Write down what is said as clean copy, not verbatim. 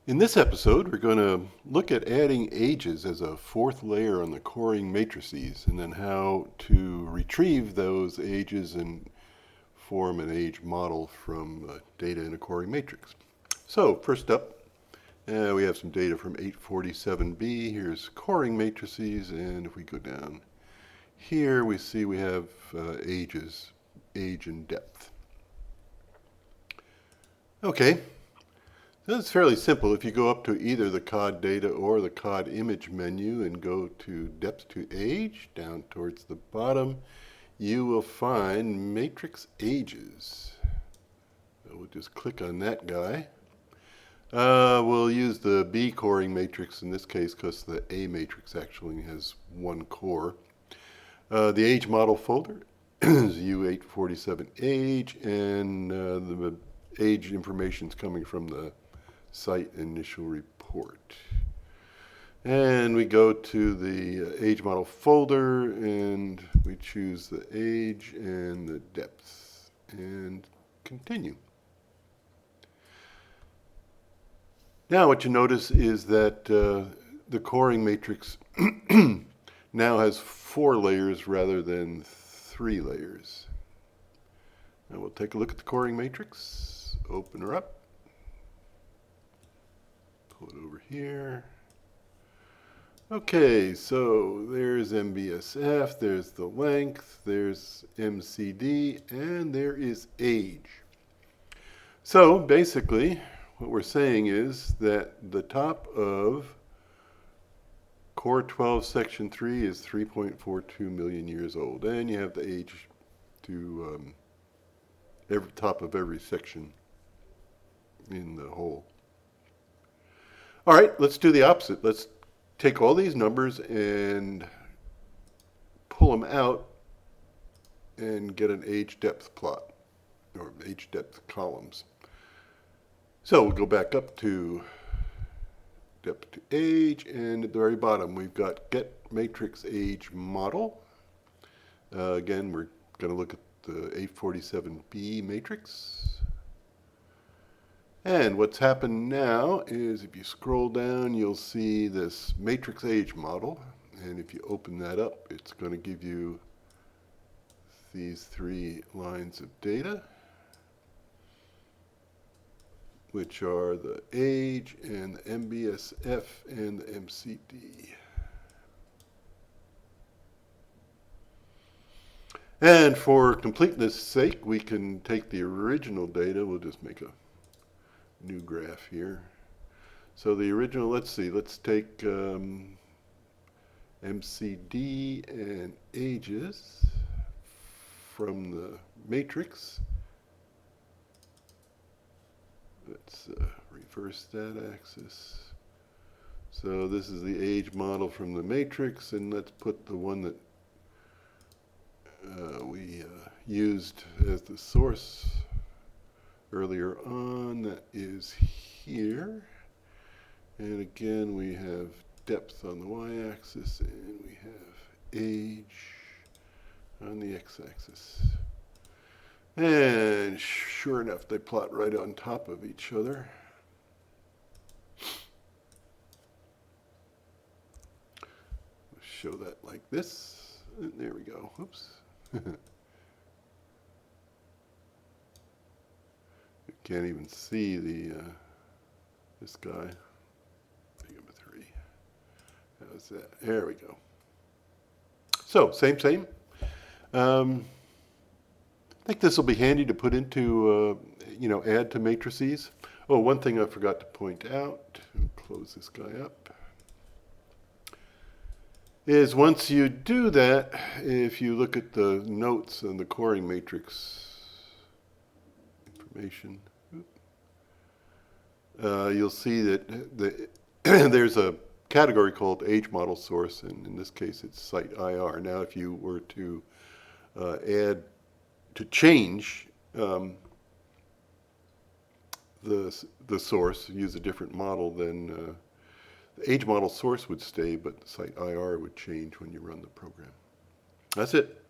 In this episode, we're going to look at adding ages as a fourth layer on the coring matrices, and then how to retrieve those ages and form an age model from data in a coring matrix. So first up, we have some data from 847b. Here's coring matrices, and if we go down here, we see we have ages, age and depth. Okay. That's fairly simple. If you go up to either the COD data or the COD image menu and go to depth to age, down towards the bottom, you will find matrix ages. So we'll just click on that guy. We'll use the B coring matrix in this case because the A matrix actually has one core. The age model folder is U847 age, and the age information is coming from the site initial report. And we go to the age model folder and we choose the age and the depth and continue. Now what you notice is that the coring matrix now has 4 layers rather than 3 layers. Now we'll take a look at the coring matrix, open her up. Pull it over here. Okay, so there's MBSF, there's the length, there's MCD, and there is age. So basically, what we're saying is that the top of Core 12 Section 3 is 3.42 million years old, and you have the age to every top of every section in the whole. All right, let's do the opposite. Let's take all these numbers and pull them out and get an age depth plot, or age depth columns. So we'll go back up to depth to age, and at the very bottom we've got GetMatrixAgeModel. Again, we're going to look at the 847b matrix. And what's happened now is if you scroll down, you'll see this matrix age model. And if you open that up, it's going to give you these 3 lines of data, which are the age and the MBSF and the MCD. And for completeness sake, we can take the original data. We'll just make a new graph here. So the original, let's take MCD and ages from the matrix. Let's reverse that axis. So this is the age model from the matrix, and let's put the one that we used as the source earlier on, that is here. And again, we have depth on the y-axis, and we have age on the x-axis. And sure enough, they plot right on top of each other. Let's show that like this. And there we go. Oops. You can't even see the this guy. Big of a 3. How's that? There we go. So same. I think this will be handy to put into add to matrices. Oh, one thing I forgot to point out. Close this guy up. Is once you do that, if you look at the notes on the coring matrix information, you'll see that there's a category called age model source, and in this case it's site IR. Now if you were to change the source, use a different model, then the age model source would stay, but the site IR would change when you run the program. That's it.